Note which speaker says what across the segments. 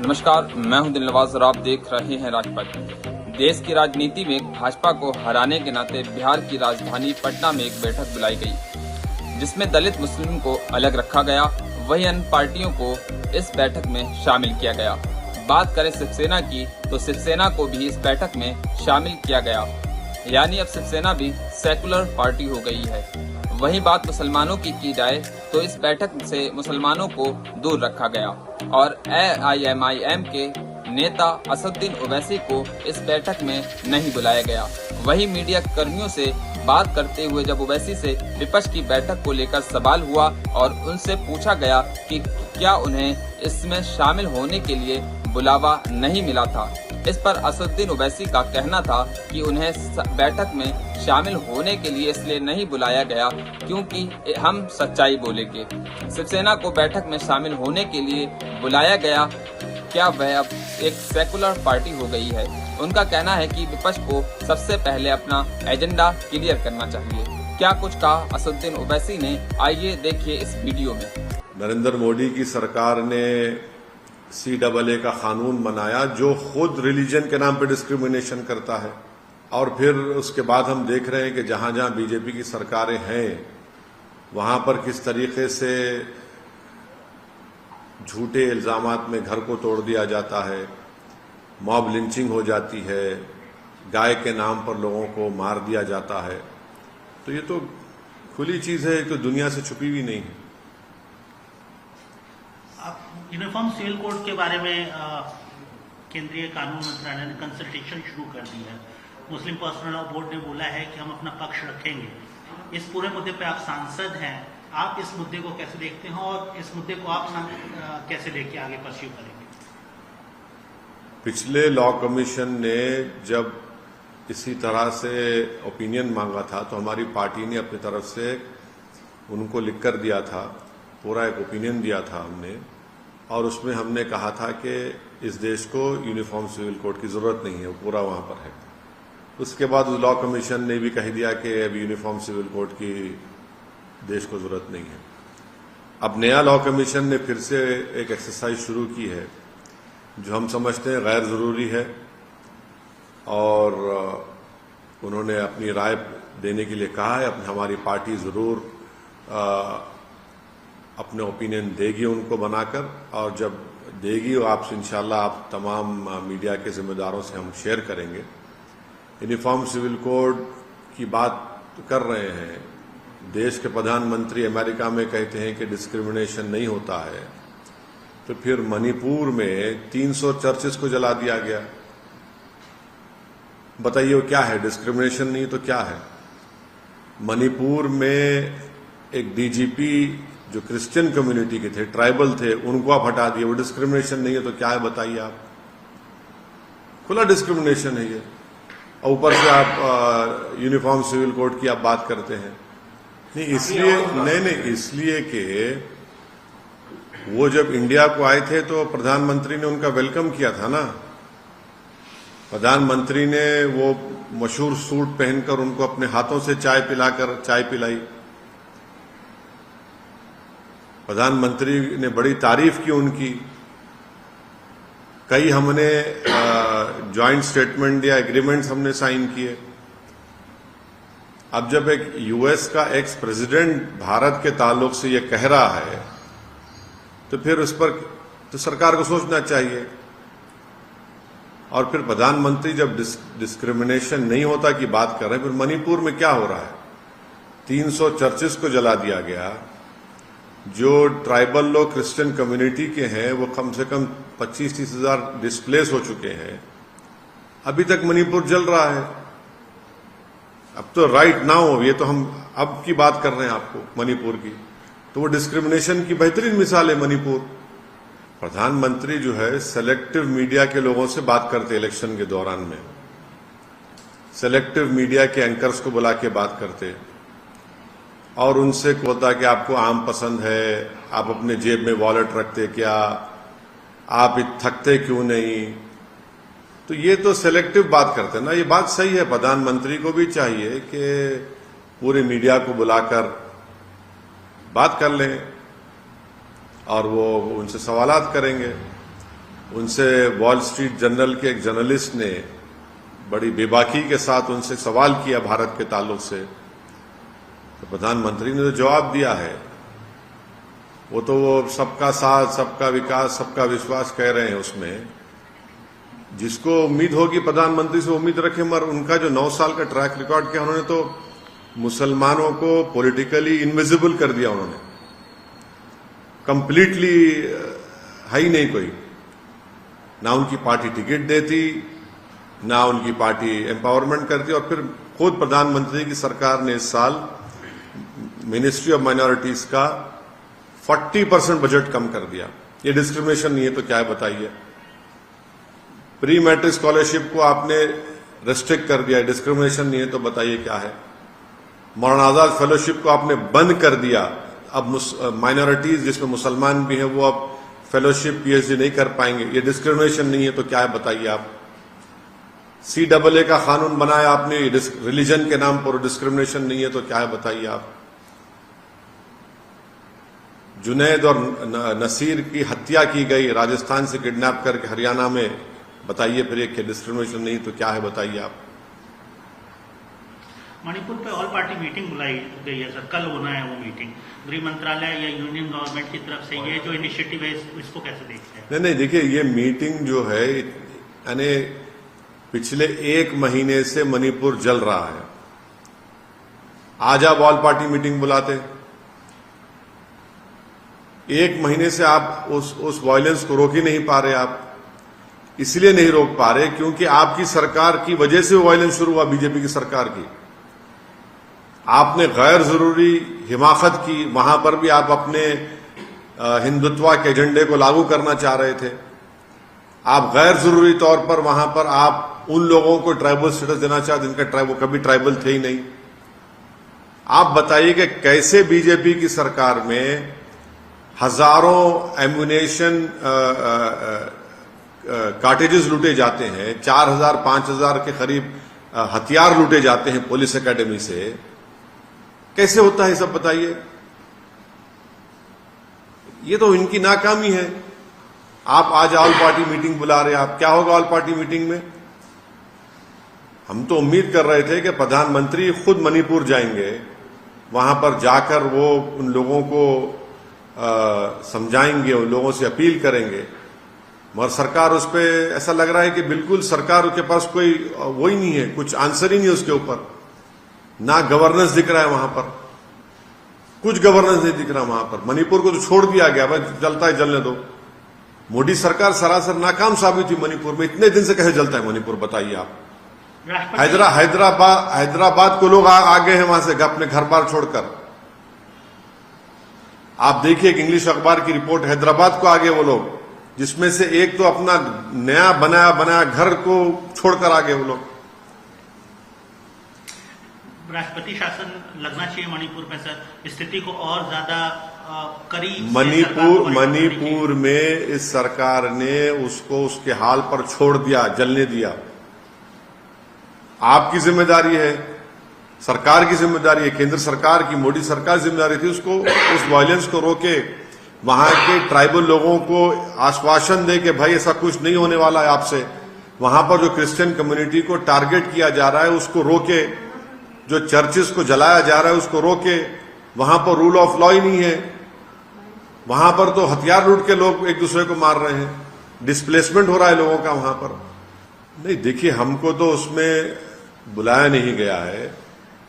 Speaker 1: नमस्कार, मैं हूं दिलनवाज और आप देख रहे हैं राजपथ। देश की राजनीति में भाजपा को हराने के नाते बिहार की राजधानी पटना में एक बैठक बुलाई गई, जिसमें दलित मुस्लिम को अलग रखा गया। वहीं अन्य पार्टियों को इस बैठक में शामिल किया गया। बात करें शिवसेना की, तो शिवसेना को भी इस बैठक में शामिल किया गया, यानी अब शिवसेना भी सेकुलर पार्टी हो गई है। वहीं बात मुसलमानों की जाए तो इस बैठक से मुसलमानों को दूर रखा गया और AIMIM के नेता असदुद्दीन ओवैसी को इस बैठक में नहीं बुलाया गया। वहीं मीडिया कर्मियों से बात करते हुए जब ओवैसी से विपक्ष की बैठक को लेकर सवाल हुआ और उनसे पूछा गया कि क्या उन्हें इसमें शामिल होने के लिए बुलावा नहीं मिला था, इस पर असदुद्दीन ओवैसी का कहना था कि उन्हें बैठक में शामिल होने के लिए इसलिए नहीं बुलाया गया क्योंकि हम सच्चाई बोलेंगे। शिवसेना को बैठक में शामिल होने के लिए बुलाया गया, क्या वह अब एक सेकुलर पार्टी हो गई है। उनका कहना है कि विपक्ष को सबसे पहले अपना एजेंडा क्लियर करना चाहिए। क्या कुछ कहा असदुद्दीन ओवैसी ने, आइए देखिए इस वीडियो में।
Speaker 2: नरेंद्र मोदी की सरकार ने CAA का कानून बनाया जो खुद रिलीजन के नाम पे डिस्क्रिमिनेशन करता है, और फिर उसके बाद हम देख रहे हैं कि जहां जहां बीजेपी की सरकारें हैं वहां पर किस तरीके से झूठे इल्जामात में घर को तोड़ दिया जाता है, मॉब लिंचिंग हो जाती है, गाय के नाम पर लोगों को मार दिया जाता है। तो ये तो खुली चीज है, तो दुनिया से छुपी हुई नहीं है।
Speaker 3: यूनिफॉर्म सिविल कोड के बारे में केंद्रीय कानून मंत्रालय ने कंसल्टेशन शुरू कर दी है। मुस्लिम पर्सनल लॉ बोर्ड ने बोला है कि हम अपना पक्ष रखेंगे। इस पूरे मुद्दे पे आप सांसद हैं, आप इस मुद्दे को कैसे देखते हैं और इस मुद्दे को आप कैसे लेके आगे परस्यू करेंगे?
Speaker 2: पिछले लॉ कमीशन ने जब इसी तरह से ओपिनियन मांगा था तो हमारी पार्टी ने अपनी तरफ से उनको लिख कर दिया था, पूरा एक ओपिनियन दिया था हमने, और उसमें हमने कहा था कि इस देश को यूनिफॉर्म सिविल कोड की जरूरत नहीं है, वो पूरा वहां पर है। उसके बाद लॉ कमीशन ने भी कह दिया कि अब यूनिफॉर्म सिविल कोड की देश को जरूरत नहीं है। अब नया लॉ कमीशन ने फिर से एक एक्सरसाइज शुरू की है जो हम समझते हैं गैर जरूरी है, और उन्होंने अपनी राय देने के लिए कहा है। हमारी पार्टी जरूर अपने ओपिनियन देगी उनको बनाकर, और जब देगी आपसे इंशाल्लाह आप तमाम मीडिया के जिम्मेदारों से हम शेयर करेंगे। यूनिफॉर्म सिविल कोड की बात कर रहे हैं, देश के प्रधानमंत्री अमेरिका में कहते हैं कि डिस्क्रिमिनेशन नहीं होता है, तो फिर मणिपुर में 300 चर्चेस को जला दिया गया। बताइए वो क्या है? डिस्क्रिमिनेशन नहीं तो क्या है? मणिपुर में एक DGP जो क्रिश्चियन कम्युनिटी के थे, ट्राइबल थे, उनको आप हटा दिए, वो डिस्क्रिमिनेशन नहीं है तो क्या है? बताइए आप। खुला डिस्क्रिमिनेशन है ये, और ऊपर से आप यूनिफॉर्म सिविल कोड की आप बात करते हैं। नहीं इसलिए कि वो जब इंडिया को आए थे तो प्रधानमंत्री ने उनका वेलकम किया था ना। प्रधानमंत्री ने वो मशहूर सूट पहनकर उनको अपने हाथों से चाय पिलाई। प्रधानमंत्री ने बड़ी तारीफ की उनकी। कई हमने जॉइंट स्टेटमेंट या एग्रीमेंट्स हमने साइन किए। अब जब एक US का एक्स प्रेसिडेंट भारत के ताल्लुक से ये कह रहा है तो फिर उस पर तो सरकार को सोचना चाहिए। और फिर प्रधानमंत्री जब डिस्क्रिमिनेशन नहीं होता की बात कर रहे हैं, फिर मणिपुर में क्या हो रहा है? 300 चर्चेस को जला दिया गया। जो ट्राइबल लोग क्रिश्चियन कम्युनिटी के हैं वो कम से कम 25-30 हजार डिस्प्लेस हो चुके हैं। अभी तक मणिपुर जल रहा है। अब तो राइट नाउ, ये तो हम अब की बात कर रहे हैं आपको मणिपुर की, तो वो डिस्क्रिमिनेशन की बेहतरीन मिसाल है मणिपुर। प्रधानमंत्री जो है सेलेक्टिव मीडिया के लोगों से बात करते इलेक्शन के दौरान में, सेलेक्टिव मीडिया के एंकर्स को बुला के बात करते और उनसे बोलता कि आपको आम पसंद है, आप अपने जेब में वॉलेट रखते क्या, आप थकते क्यों नहीं। तो ये तो सेलेक्टिव बात करते हैं ना। ये बात सही है, प्रधानमंत्री को भी चाहिए कि पूरे मीडिया को बुलाकर बात कर लें और वो उनसे सवालात करेंगे। उनसे वॉल स्ट्रीट जर्नल के एक जर्नलिस्ट ने बड़ी बेबाकी के साथ उनसे सवाल किया भारत के ताल्लुक से, तो प्रधानमंत्री ने तो जवाब दिया है। वो तो वो सबका साथ, सबका विकास, सबका विश्वास कह रहे हैं। उसमें जिसको उम्मीद होगी प्रधानमंत्री से उम्मीद रखे, मगर उनका जो 9 साल का ट्रैक रिकॉर्ड किया, उन्होंने तो मुसलमानों को पॉलिटिकली इनविजिबल कर दिया। उन्होंने कंप्लीटली है ही नहीं कोई, ना उनकी पार्टी टिकट देती, ना उनकी पार्टी एम्पावरमेंट करती। और फिर खुद प्रधानमंत्री की सरकार ने इस साल मिनिस्ट्री ऑफ माइनॉरिटीज का 40% बजट कम कर दिया। ये डिस्क्रिमिनेशन नहीं है तो क्या है बताइए? प्री मैट्रिक स्कॉलरशिप को आपने रेस्ट्रिक्ट कर दिया, डिस्क्रिमिनेशन नहीं है तो बताइए क्या है? मौलाना फेलोशिप को आपने बंद कर दिया। अब माइनॉरिटीज जिसमें मुसलमान भी हैं वो अब फेलोशिप पीएचडी नहीं कर पाएंगे। ये डिस्क्रिमिनेशन नहीं है तो क्या है बताइए आप? CAA का कानून बनाया आपने, रिलीजन के नाम पर डिस्क्रिमिनेशन नहीं है तो क्या है बताइए आप? जुनैद और नसीर की हत्या की गई, राजस्थान से किडनैप करके हरियाणा में, बताइए फिर एक डिस्क्रिमिनेशन नहीं तो क्या है बताइए आप?
Speaker 3: मणिपुर पे ऑल पार्टी मीटिंग बुलाई गई है सर, कल होना है वो मीटिंग। गृह मंत्रालय या यूनियन गवर्नमेंट की तरफ से ये जो इनिशिएटिव है इसको कैसे देखते हैं?
Speaker 2: नहीं, देखिए ये मीटिंग जो है, यानी पिछले 1 महीने से मणिपुर जल रहा है। आज आप ऑल पार्टी मीटिंग बुलाते, 1 महीने से आप उस वायलेंस को रोक ही नहीं पा रहे। आप इसलिए नहीं रोक पा रहे क्योंकि आपकी सरकार की वजह से वो वायलेंस शुरू हुआ, बीजेपी की सरकार की। आपने गैर जरूरी हिमाकत की, वहां पर भी आप अपने हिंदुत्व के एजेंडे को लागू करना चाह रहे थे। आप गैर जरूरी तौर पर वहां पर आप उन लोगों को ट्राइबल स्टेटस देना चाहते जिनका वो कभी ट्राइबल थे ही नहीं। आप बताइए कि कैसे बीजेपी की सरकार में हजारों एम्युनेशन कार्टेजेस लूटे जाते हैं, 4000 5000 के करीब हथियार लूटे जाते हैं पुलिस एकेडमी से। कैसे होता है सब बताइए? ये तो इनकी नाकामी है। आप आज ऑल पार्टी मीटिंग बुला रहे हैं, आप क्या होगा ऑल पार्टी मीटिंग में? हम तो उम्मीद कर रहे थे कि प्रधानमंत्री खुद मणिपुर जाएंगे, वहां पर जाकर वो उन लोगों को समझाएंगे, उन लोगों से अपील करेंगे। मगर सरकार उस पर ऐसा लग रहा है कि बिल्कुल सरकार के पास कोई वो ही नहीं है, कुछ आंसर ही नहीं है उसके ऊपर। ना गवर्नेंस दिख रहा है वहां पर, कुछ गवर्नेंस नहीं दिख रहा वहां पर। मणिपुर को तो छोड़ दिया गया, भाई जलता है जलने दो। मोदी सरकार सरासर नाकाम साबित हुई मणिपुर में। इतने दिन से कैसे जलता है मणिपुर बताइए आप? हैदराबाद को लोग आ गए हैं वहां से अपने घर बार छोड़कर। आप देखिए एक इंग्लिश अखबार की रिपोर्ट, हैदराबाद को आ गए वो लोग, जिसमें से एक तो अपना नया बनाया घर को छोड़कर आ गए वो लोग।
Speaker 3: राष्ट्रपति शासन लगना चाहिए मणिपुर में सर, स्थिति को और ज्यादा करीब।
Speaker 2: मणिपुर में इस सरकार ने उसको उसके हाल पर छोड़ दिया, जलने दिया। आपकी जिम्मेदारी है, सरकार की जिम्मेदारी है, केंद्र सरकार की, मोदी सरकार जिम्मेदारी थी उसको उस वायलेंस को रोके, वहां के ट्राइबल लोगों को आश्वासन दे कि भाई ऐसा कुछ नहीं होने वाला है आपसे। वहां पर जो क्रिश्चियन कम्युनिटी को टारगेट किया जा रहा है उसको रोके, जो चर्चेस को जलाया जा रहा है उसको रोके। वहां पर रूल ऑफ लॉ ही नहीं है, वहां पर तो हथियार लूट के लोग एक दूसरे को मार रहे हैं, डिस्प्लेसमेंट हो रहा है लोगों का वहां पर। नहीं, देखिए हमको तो उसमें बुलाया नहीं गया है,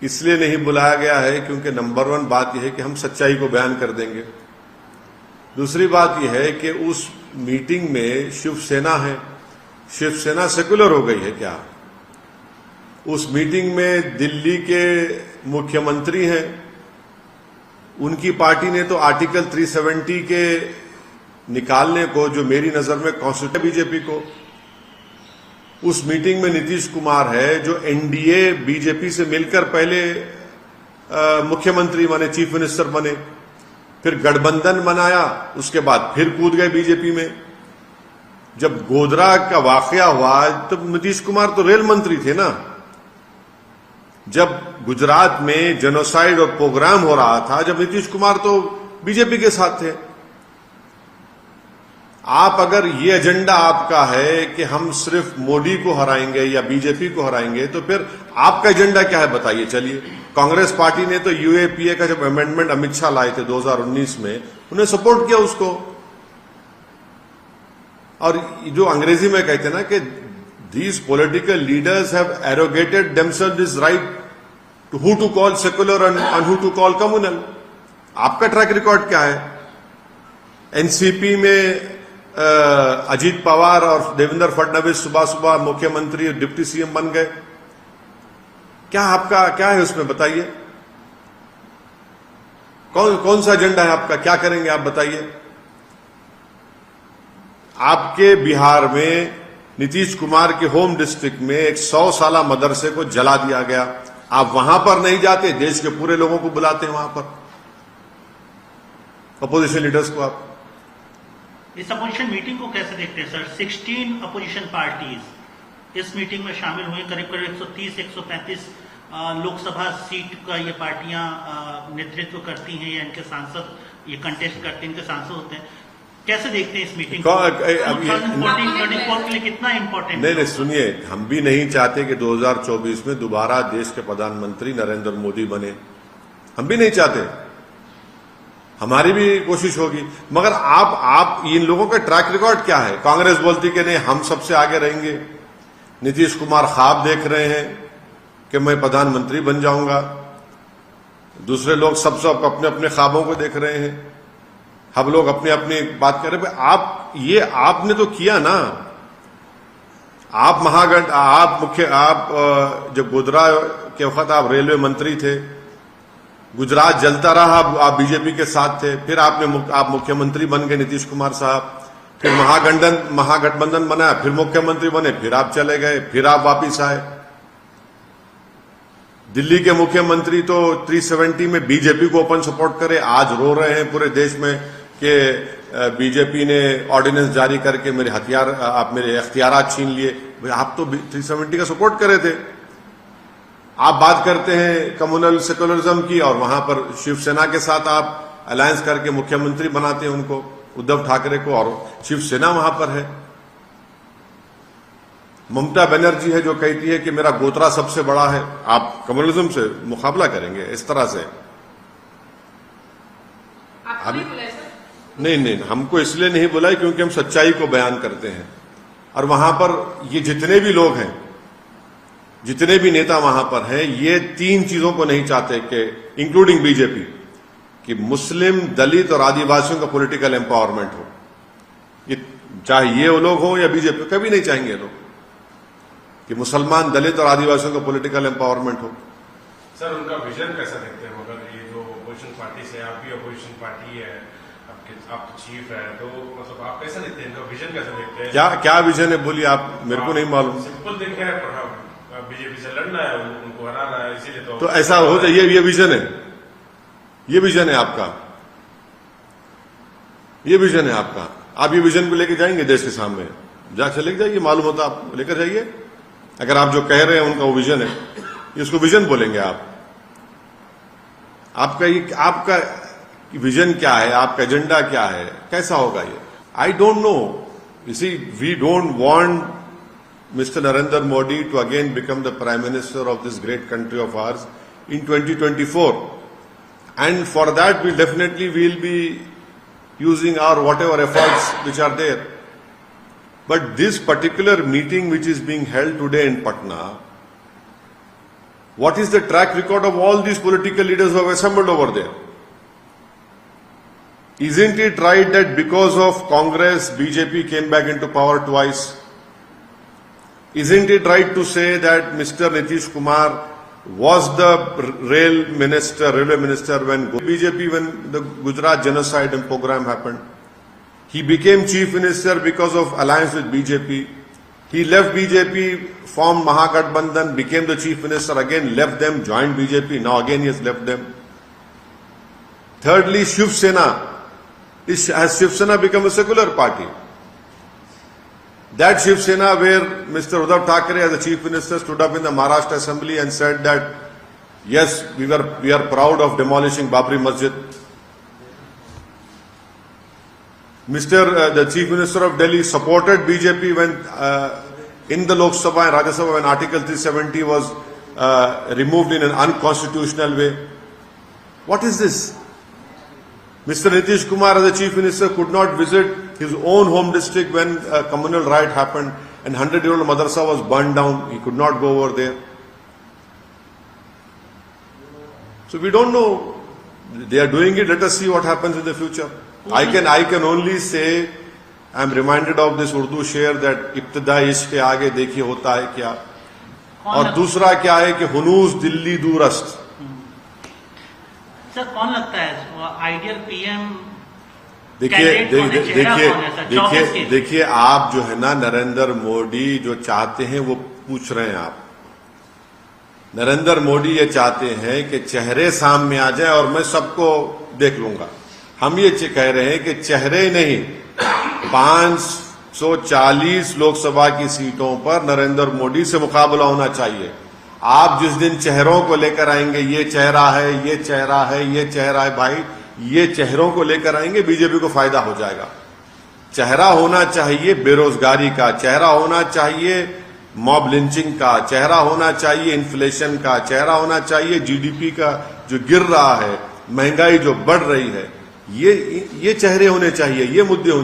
Speaker 2: इसलिए नहीं बुलाया गया है क्योंकि नंबर 1 बात यह है कि हम सच्चाई को बयान कर देंगे। दूसरी बात यह है कि उस मीटिंग में शिवसेना है, शिवसेना सेक्युलर हो गई है क्या? उस मीटिंग में दिल्ली के मुख्यमंत्री हैं, उनकी पार्टी ने तो आर्टिकल 370 के निकालने को, जो मेरी नजर में कॉन्स्टिट्यूशन बीजेपी को, उस मीटिंग में नीतीश कुमार है जो एनडीए बीजेपी से मिलकर पहले मुख्यमंत्री बने, चीफ मिनिस्टर बने, फिर गठबंधन बनाया, उसके बाद फिर कूद गए बीजेपी में। जब गोधरा का वाकया हुआ तब नीतीश कुमार तो रेल मंत्री थे ना। जब गुजरात में जेनोसाइड और प्रोग्राम हो रहा था, जब नीतीश कुमार तो बीजेपी के साथ थे। आप अगर ये एजेंडा आपका है कि हम सिर्फ मोदी को हराएंगे या बीजेपी को हराएंगे, तो फिर आपका एजेंडा क्या है बताइए। चलिए, कांग्रेस पार्टी ने तो यूएपीए का जब अमेंडमेंट अमित शाह लाए थे 2019 में, उन्हें सपोर्ट किया उसको। और जो अंग्रेजी में कहते हैं ना कि these political leaders have arrogated themselves this right to who to call secular and who to call communal। आपका ट्रैक रिकॉर्ड क्या है? एनसीपी में अजीत पवार और देवेंद्र फडणवीस सुबह सुबह मुख्यमंत्री और डिप्टी सीएम बन गए। क्या आपका क्या है उसमें बताइए? कौन सा एजेंडा है आपका? क्या करेंगे आप बताइए? आपके बिहार में नीतीश कुमार के होम डिस्ट्रिक्ट में एक 100 साला मदरसे को जला दिया गया। आप वहां पर नहीं जाते, देश के पूरे लोगों को बुलाते हैं वहां पर, अपोजिशन लीडर्स को। आप
Speaker 3: इस अपोजिशन मीटिंग को कैसे देखते हैं सर? 16 अपोजिशन पार्टीज इस मीटिंग में शामिल हुए। करीब करीब 130-135 लोकसभा सीट का ये पार्टियां नेतृत्व करती हैं या इनके सांसद ये कंटेस्ट करते हैं, इनके सांसद होते हैं। कैसे देखते हैं इस मीटिंग को? 2024 के लिए कितना इंपॉर्टेंट?
Speaker 2: नहीं, सुनिए, हम भी नहीं चाहते कि 2024 में दोबारा देश के प्रधानमंत्री नरेंद्र मोदी बने। हम भी नहीं चाहते, हमारी भी कोशिश होगी। मगर आप इन लोगों का ट्रैक रिकॉर्ड क्या है? कांग्रेस बोलती कि नहीं, हम सबसे आगे रहेंगे। नीतीश कुमार ख्वाब देख रहे हैं कि मैं प्रधानमंत्री बन जाऊंगा। दूसरे लोग सब अपने अपने ख्वाबों को देख रहे हैं। हम लोग अपनी अपनी बात कर रहे हैं। आपने तो किया ना। आप जब गोधरा के वक्त आप रेलवे मंत्री थे, गुजरात जलता रहा, आप बीजेपी के साथ थे। फिर आप मुख्यमंत्री बन गए नीतीश कुमार साहब। फिर महागठबंधन बनाया, फिर मुख्यमंत्री बने, फिर आप चले गए, फिर आप वापिस आए। दिल्ली के मुख्यमंत्री तो 370 में बीजेपी को ओपन सपोर्ट करे, आज रो रहे हैं पूरे देश में कि बीजेपी ने ऑर्डिनेंस जारी करके मेरे इख्तियारात छीन लिए। आप तो 370 का सपोर्ट करे थे। आप बात करते हैं कम्युनल सेकुलरिज्म की, और वहां पर शिवसेना के साथ आप अलायंस करके मुख्यमंत्री बनाते हैं उनको, उद्धव ठाकरे को, और शिवसेना वहां पर है। ममता बनर्जी है जो कहती है कि मेरा गोत्रा सबसे बड़ा है। आप कम्युनलिज्म से मुकाबला करेंगे इस तरह से? नहीं, हमको इसलिए नहीं बुलाया क्योंकि हम सच्चाई को बयान करते हैं। और वहां पर ये जितने भी लोग हैं, जितने भी नेता वहां पर हैं, ये 3 चीजों को नहीं चाहते कि इंक्लूडिंग बीजेपी, कि मुस्लिम, दलित और आदिवासियों का पॉलिटिकल एम्पावरमेंट हो। ये चाहे ये वो लोग हो या बीजेपी, कभी नहीं चाहेंगे लोग कि मुसलमान, दलित और आदिवासियों का पॉलिटिकल एम्पावरमेंट हो।
Speaker 4: सर, उनका विजन कैसा देखते हैं? मगर ये जो अपोजिशन पार्टी से, आप भी अपोजिशन पार्टी है, आप तो चीफ है, तो मतलब आप कैसा देखते हैं? इनका विजन कैसा देखते हैं? क्या
Speaker 2: विजन है बोलिए आप, मेरे को नहीं मालूम।
Speaker 4: सिंपल देखें, बीजेपी से लड़ना है, उनको हराना है, इसीलिए
Speaker 2: तो ऐसा हो जाए। ये विजन है, ये विजन है आपका, ये विजन है आपका। आप ये विजन को लेकर जाएंगे देश के सामने? जाके लेके जाइए, मालूम होता आप लेकर जाइए। अगर आप जो कह रहे हैं उनका वो विजन है, इसको विजन बोलेंगे आप? आपका विजन क्या है? आपका एजेंडा क्या है? कैसा होगा ये? I don't know. You see, we don't want Mr. Narendra Modi to again become the Prime Minister of this great country of ours in 2024. And for that, we'll be using our whatever efforts which are there. But this particular meeting which is being held today in Patna, what is the track record of all these political leaders who have assembled over there? Isn't it right that because of Congress, BJP came back into power twice? Isn't it right to say that Mr. Nitish Kumar was the railway minister when BJP, when the Gujarat genocide and program happened? He became chief minister because of alliance with BJP. He left BJP, formed Mahagathbandhan, became the chief minister, again left them, joined BJP, now again he has left them. Thirdly, Shiv Sena. Has Shiv Sena become a secular party? That Shiv Sena where Mr. Uddhav Thackeray as the chief minister stood up in the Maharashtra assembly and said that yes, we are proud of demolishing Babri Masjid. the Chief Minister of Delhi supported BJP when in the Lok Sabha and Rajya Sabha when Article 370 was removed in an unconstitutional way. What is this? Mr. Nitish Kumar as the Chief Minister could not visit his own home district when a communal riot happened and 100-year-old madrasa was burned down. He could not go over there. So we don't know. They are doing it. Let us see what happens in the future. I can only say, I am reminded of this Urdu शेर that इब्तिदा इश्क के आगे देखिए होता है क्या, और दूसरा क्या है कि हुनूस दिल्ली दूरस्त.
Speaker 3: सर कौन लगता है आइडियल पीएम?
Speaker 2: देखिए आप जो है ना, नरेंद्र मोदी जो चाहते हैं वो पूछ रहे हैं आप. नरेंद्र मोदी ये चाहते हैं कि चेहरे सामने आ जाए और मैं सबको देख लूंगा. हम ये कह रहे हैं कि चेहरे नहीं, 540 लोकसभा की सीटों पर नरेंद्र मोदी से मुकाबला होना चाहिए. आप जिस दिन चेहरों को लेकर आएंगे, ये चेहरा है, ये चेहरा है, ये चेहरा है, भाई ये चेहरों को लेकर आएंगे, बीजेपी को फायदा हो जाएगा. चेहरा होना चाहिए बेरोजगारी का, चेहरा होना चाहिए मॉब लिंचिंग का, चेहरा होना चाहिए इन्फ्लेशन का, चेहरा होना चाहिए जीडीपी का जो गिर रहा है, महंगाई जो बढ़ रही है. ये चेहरे होने चाहिए, ये मुद्दे होने